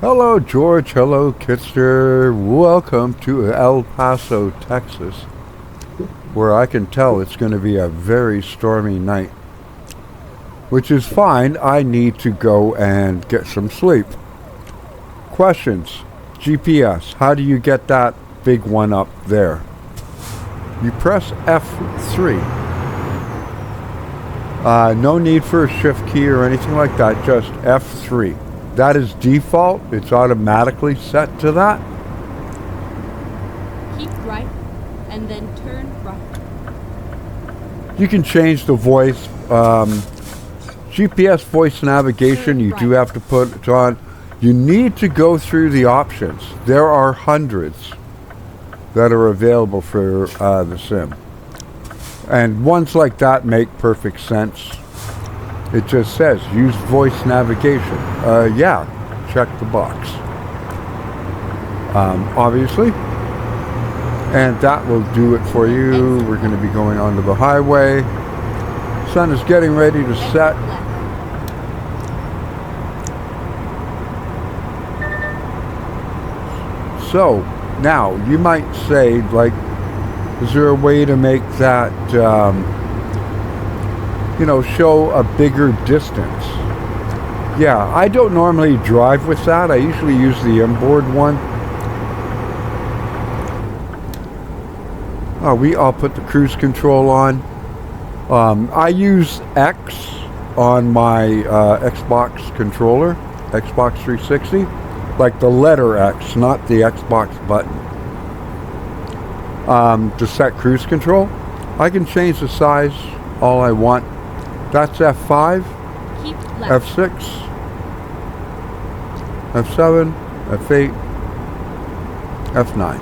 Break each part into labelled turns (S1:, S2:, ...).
S1: Hello, George. Hello, Kitster. Welcome to El Paso, Texas, where I can tell it's going to be a very stormy night, which is fine. I need to go and get some sleep. Questions. GPS. How do you get that big one up there? You press F3. No need for a shift key or anything like that, just F3. That is default. It's automatically set to that.
S2: Keep right and then turn right.
S1: You can change the voice. GPS voice navigation, you do have to put it on. You need to go through the options. There are hundreds that are available for the sim. And ones like that make perfect sense. It just says, use voice navigation. Yeah, check the box. Obviously. And that will do it for you. We're going to be going onto the highway. Sun is getting ready to set. So, now, you might say, like, is there a way to make that, show a bigger distance? Yeah, I don't normally drive with that. I usually use the inboard one. I'll put the cruise control on. I use X on my Xbox controller, Xbox 360. Like the letter X, not the Xbox button. To set cruise control, I can change the size all I want. That's F5, F6, F7, F8, F9.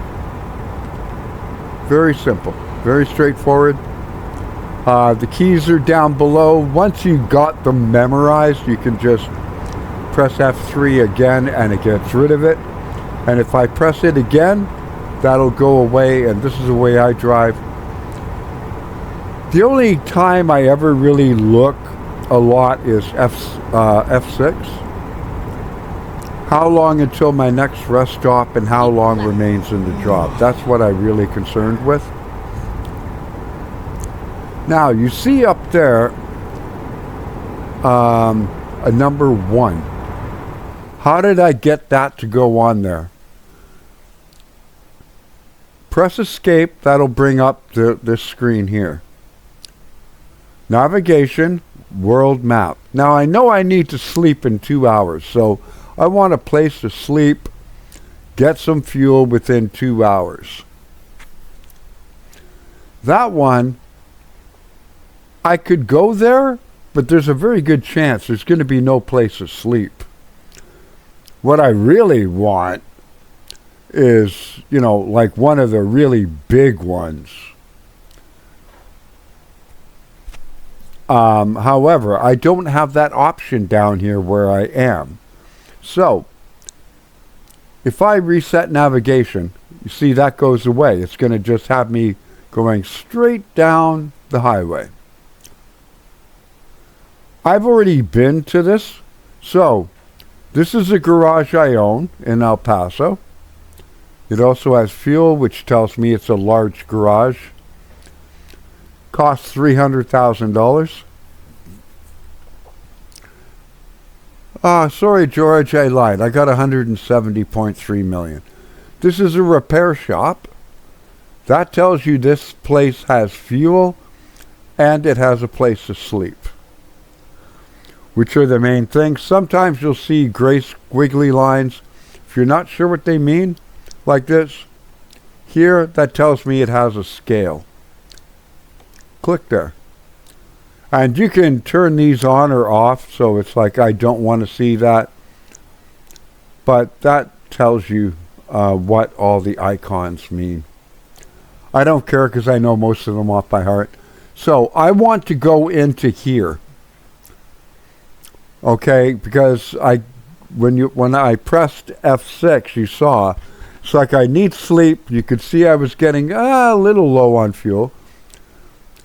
S1: Very simple, very straightforward. The keys are down below. Once you got them memorized, you can just press F3 again and it gets rid of it. And if I press it again, that'll go away, and this is the way I drive. The only time I ever really look a lot is F6. How long until my next rest stop and how long remains in the job. That's what I'm really concerned with. Now, you see up there a number 1. How did I get that to go on there? Press escape, that'll bring up this screen here. Navigation, world map. Now I know I need to sleep in 2 hours, so I want a place to sleep, get some fuel within 2 hours. That one, I could go there, but there's a very good chance there's going to be no place to sleep. What I really want is, like one of the really big ones. However, I don't have that option down here where I am. So, if I reset navigation, you see that goes away. It's going to just have me going straight down the highway. I've already been to this. So, this is a garage I own in El Paso. It also has fuel, which tells me it's a large garage. Costs $300,000. Sorry, George, I lied. I got $170.3 million. This is a repair shop. That tells you this place has fuel and it has a place to sleep, which are the main things. Sometimes you'll see gray squiggly lines. If you're not sure what they mean, like this, here, that tells me it has a scale. Click there. And you can turn these on or off, so it's like I don't want to see that. But that tells you what all the icons mean. I don't care because I know most of them off by heart. So I want to go into here. Okay, because when I pressed F6, you saw, it's like I need sleep. You could see I was getting a little low on fuel.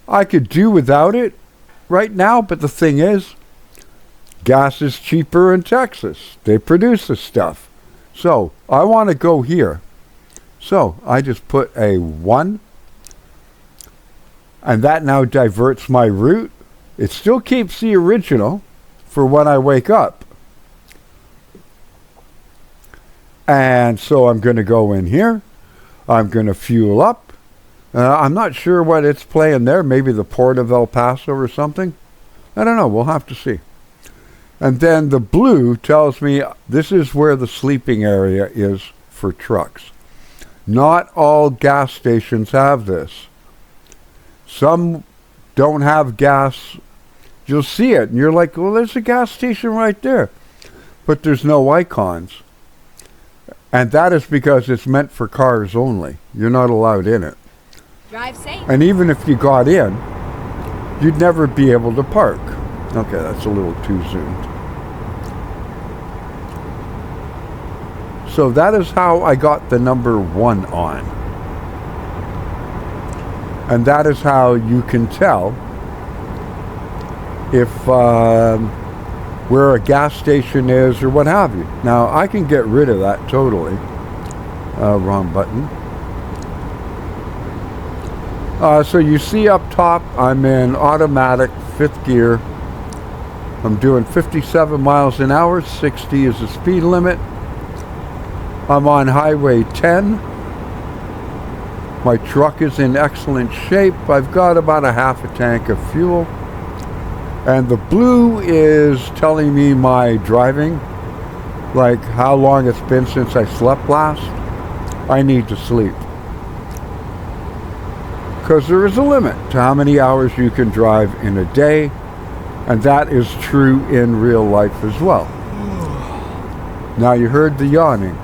S1: I could do without it right now, but the thing is, gas is cheaper in Texas. They produce this stuff. So I want to go here. So I just put a 1, and that now diverts my route. It still keeps the original for when I wake up. And so I'm going to go in here. I'm going to fuel up. I'm not sure what it's playing there. Maybe the Port of El Paso or something. I don't know. We'll have to see. And then the blue tells me this is where the sleeping area is for trucks. Not all gas stations have this. Some don't have gas. You'll see it, and you're like, well, there's a gas station right there. But there's no icons. And that is because it's meant for cars only. You're not allowed in it.
S2: Drive safe.
S1: And even if you got in, you'd never be able to park. Okay, that's a little too zoomed. So that is how I got the number 1 on. And that is how you can tell if where a gas station is or what have you. Now, I can get rid of that totally. Wrong button. So you see up top, I'm in automatic 5th gear. I'm doing 57 miles an hour, 60 is the speed limit. I'm on Highway 10. My truck is in excellent shape. I've got about a half a tank of fuel. And the blue is telling me my driving, like how long it's been since I slept last. I need to sleep. Because there is a limit to how many hours you can drive in a day. And that is true in real life as well. Now you heard the yawning.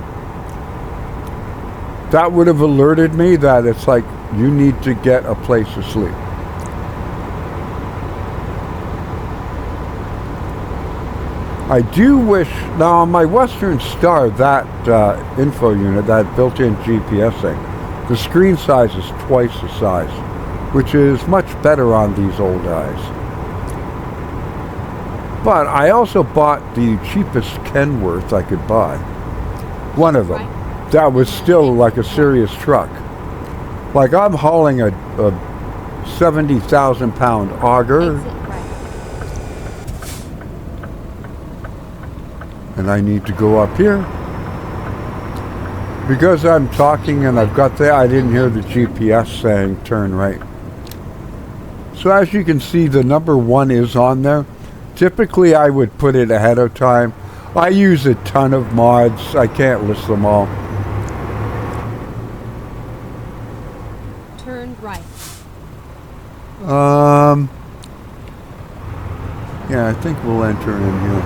S1: That would have alerted me that it's like you need to get a place to sleep. I do wish, now on my Western Star, that info unit, that built-in GPS thing, the screen size is twice the size, which is much better on these old eyes. But I also bought the cheapest Kenworth I could buy. One of them. That was still like a serious truck. Like I'm hauling a 70,000 pound auger. And I need to go up here. Because I'm talking and I've got I didn't hear the GPS saying turn right. So as you can see, the number 1 is on there. Typically I would put it ahead of time. I use a ton of mods. I can't list them all.
S2: Turn right.
S1: Yeah, I think we'll enter in here.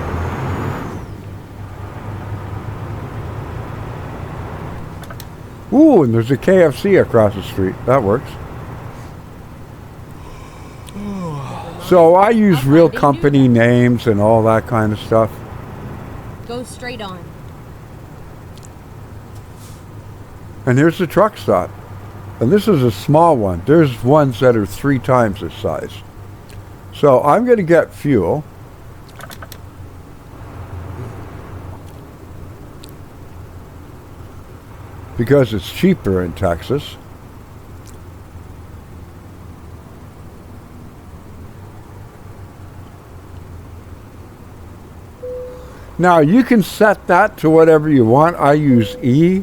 S1: Ooh, and there's a KFC across the street. That works. So I use real company names and all that kind of stuff.
S2: Go straight on.
S1: And here's the truck stop. And this is a small one. There's ones that are 3 times this size. So I'm going to get fuel. Because it's cheaper in Texas. Now you can set that to whatever you want. I use E.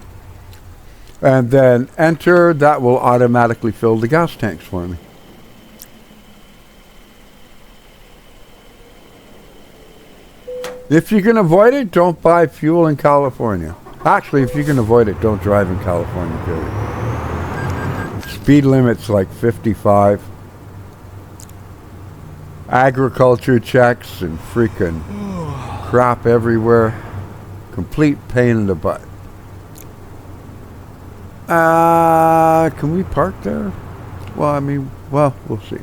S1: And then enter. That will automatically fill the gas tanks for me. If you can avoid it, don't buy fuel in California. Actually, if you can avoid it, don't drive in California, period. Speed limit's like 55. Agriculture checks and freaking crap everywhere. Complete pain in the butt. Can we park there? Well, I mean, well, we'll see.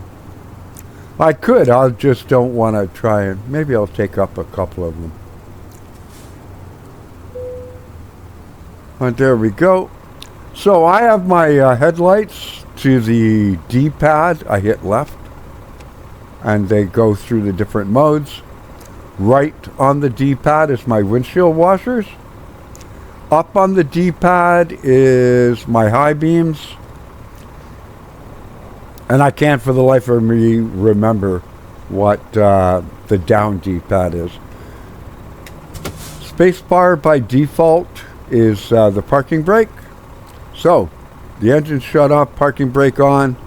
S1: I could. I just don't want to try and... Maybe I'll take up a couple of them. And there we go. So I have my headlights to the D-pad. I hit left. And they go through the different modes. Right on the D-pad is my windshield washers. Up on the D-pad is my high beams. And I can't for the life of me remember what the down D-pad is. Spacebar by default is the parking brake. So, the engine shut off, parking brake on.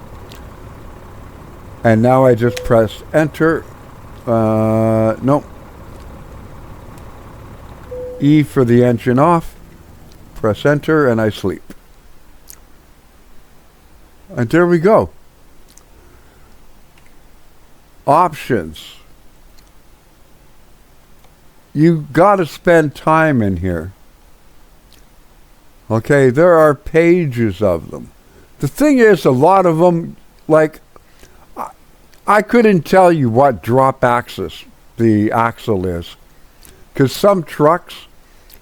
S1: And now I just press enter. No. E for the engine off. Press enter and I sleep. And there we go. Options. You gotta spend time in here. Okay, there are pages of them. The thing is, a lot of them, like, I couldn't tell you what drop axis the axle is. Because some trucks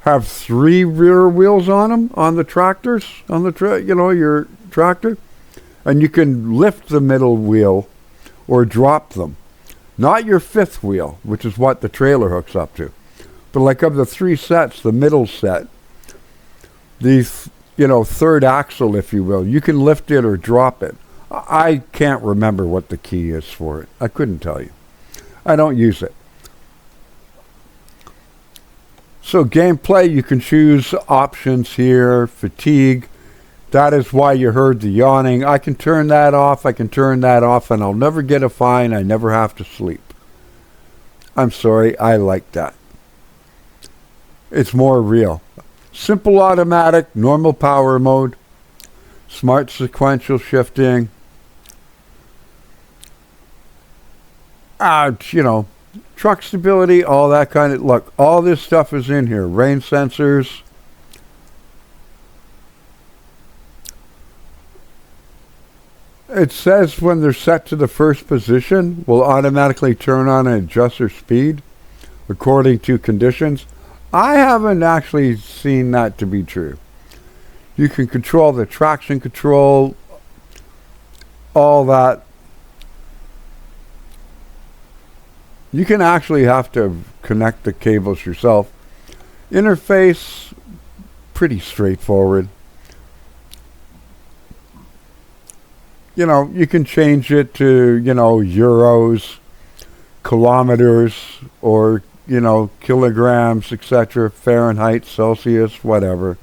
S1: have 3 rear wheels on them, on the tractors, on the, your tractor. And you can lift the middle wheel or drop them. Not your 5th wheel, which is what the trailer hooks up to. But like of the 3 sets, the middle set, the 3rd axle, if you will, you can lift it or drop it. I can't remember what the key is for it. I couldn't tell you. I don't use it. So gameplay, you can choose options here. Fatigue. That is why you heard the yawning. I can turn that off. I can turn that off, and I'll never get a fine. I never have to sleep. I'm sorry. I like that. It's more real. Simple automatic, normal power mode, smart sequential shifting. Truck stability, all that kind of, look, all this stuff is in here. Rain sensors. It says when they're set to the first position, will automatically turn on and adjust their speed according to conditions. I haven't actually seen that to be true. You can control the traction control, all that. You can actually have to connect the cables yourself. Interface, pretty straightforward. You can change it to, euros, kilometers, or, kilograms, etc., Fahrenheit, Celsius, whatever.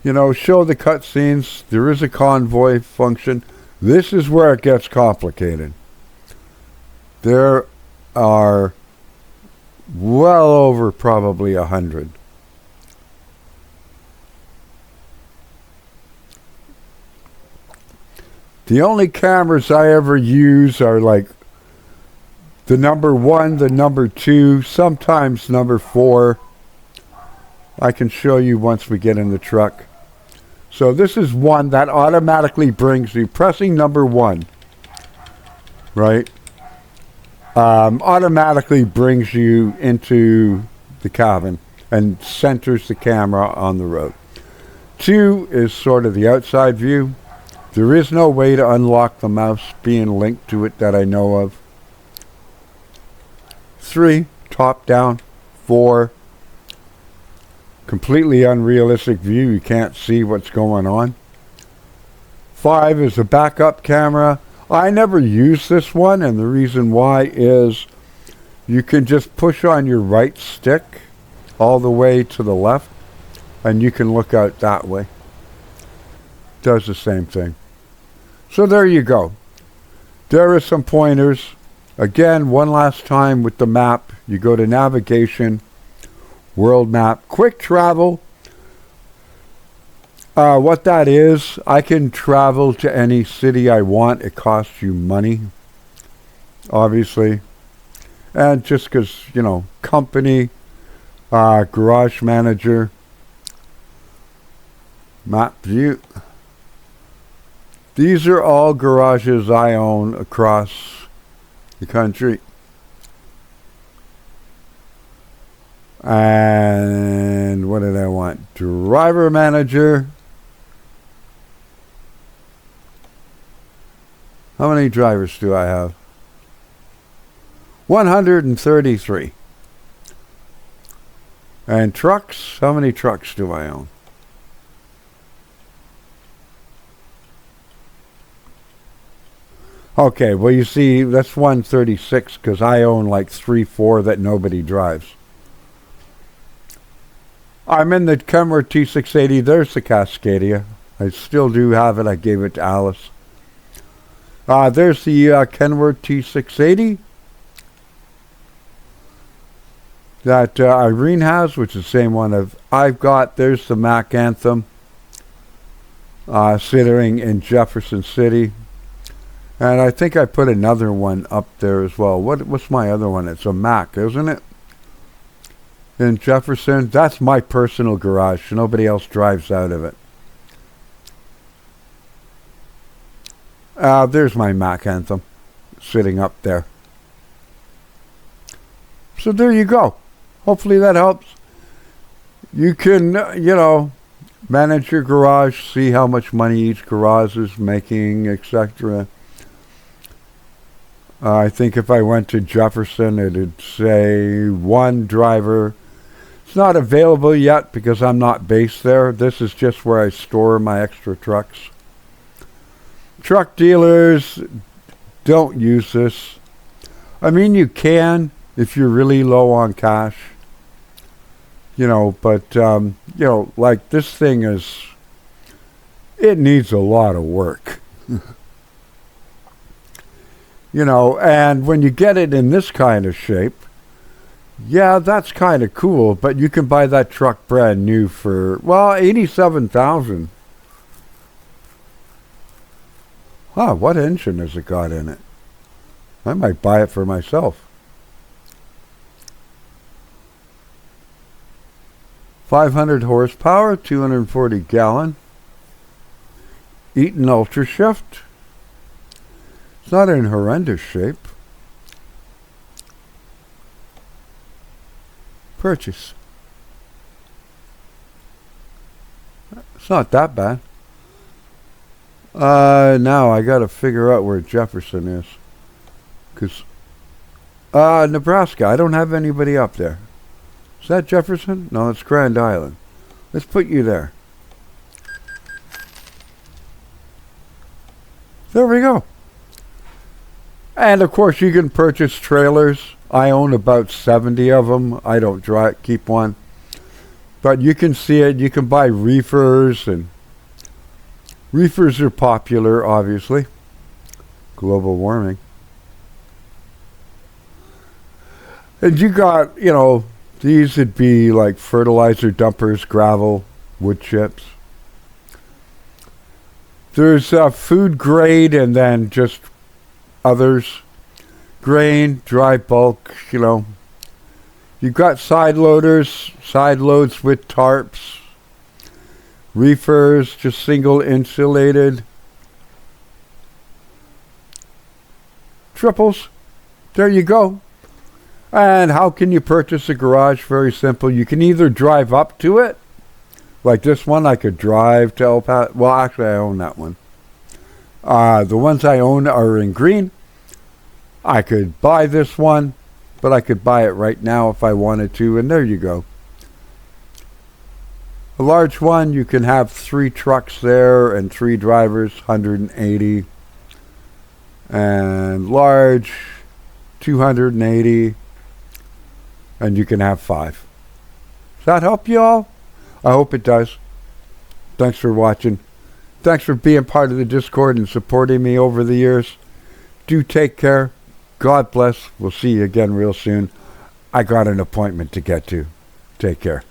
S1: Show the cutscenes. There is a convoy function. This is where it gets complicated. There are well over probably 100. The only cameras I ever use are like the number 1, the number 2, sometimes number 4. I can show you once we get in the truck. So this is one that automatically brings you, pressing number 1, right? Automatically brings you into the cabin and centers the camera on the road. 2 is sort of the outside view. There is no way to unlock the mouse being linked to it that I know of. 3, top down. 4, completely unrealistic view. You can't see what's going on. 5 is a backup camera. I never use this one, and the reason why is you can just push on your right stick all the way to the left, and you can look out that way. Does the same thing. So there you go. There are some pointers. Again, one last time with the map. You go to navigation, world map, quick travel. What that is, I can travel to any city I want. It costs you money, obviously. And just because, company, garage manager, map view. These are all garages I own across the country. And what did I want? Driver manager. How many drivers do I have? 133. And trucks, how many trucks do I own? Okay, well you see, that's 136 because I own like 3-4 that nobody drives. I'm in the Kenworth T680. There's the Cascadia. I still do have it. I gave it to Alice. There's the Kenworth T680 that Irene has, which is the same one I've got. There's the Mac Anthem sitting in Jefferson City. And I think I put another one up there as well. What's my other one? It's a Mac, isn't it? In Jefferson. That's my personal garage. Nobody else drives out of it. There's my Mac Anthem sitting up there. So there you go. Hopefully that helps. You can, manage your garage, see how much money each garage is making, etc. I think if I went to Jefferson, it'd say one driver. It's not available yet because I'm not based there. This is just where I store my extra trucks. Truck dealers don't use this. I mean, you can if you're really low on cash. But, like this thing it needs a lot of work. And when you get it in this kind of shape, yeah, that's kind of cool, but you can buy that truck brand new for, $87,000. Huh, what engine has it got in it? I might buy it for myself. 500 horsepower, 240 gallon. Eaton Ultra Shift. It's not in horrendous shape. Purchase. It's not that bad. Now I gotta figure out where Jefferson is. Because, Nebraska, I don't have anybody up there. Is that Jefferson? No, it's Grand Island. Let's put you there. There we go. And of course you can purchase trailers. I own about 70 of them. I don't keep one. But you can see it. You can buy reefers, and reefers are popular, obviously. Global warming. And you got, these would be like fertilizer dumpers, gravel, wood chips. There's food grade and then just others. Grain, dry bulk, You've got side loaders, side loads with tarps. Reefers, just single insulated. Triples. There you go. And how can you purchase a garage? Very simple. You can either drive up to it. Like this one, I could drive to El Paso. Well, actually, I own that one. The ones I own are in green. I could buy this one, but I could buy it right now if I wanted to, and there you go. A large one, you can have 3 trucks there and 3 drivers, 180. And large, 280. And you can have 5. Does that help you all? I hope it does. Thanks for watching. Thanks for being part of the Discord and supporting me over the years. Do take care. God bless. We'll see you again real soon. I got an appointment to get to. Take care.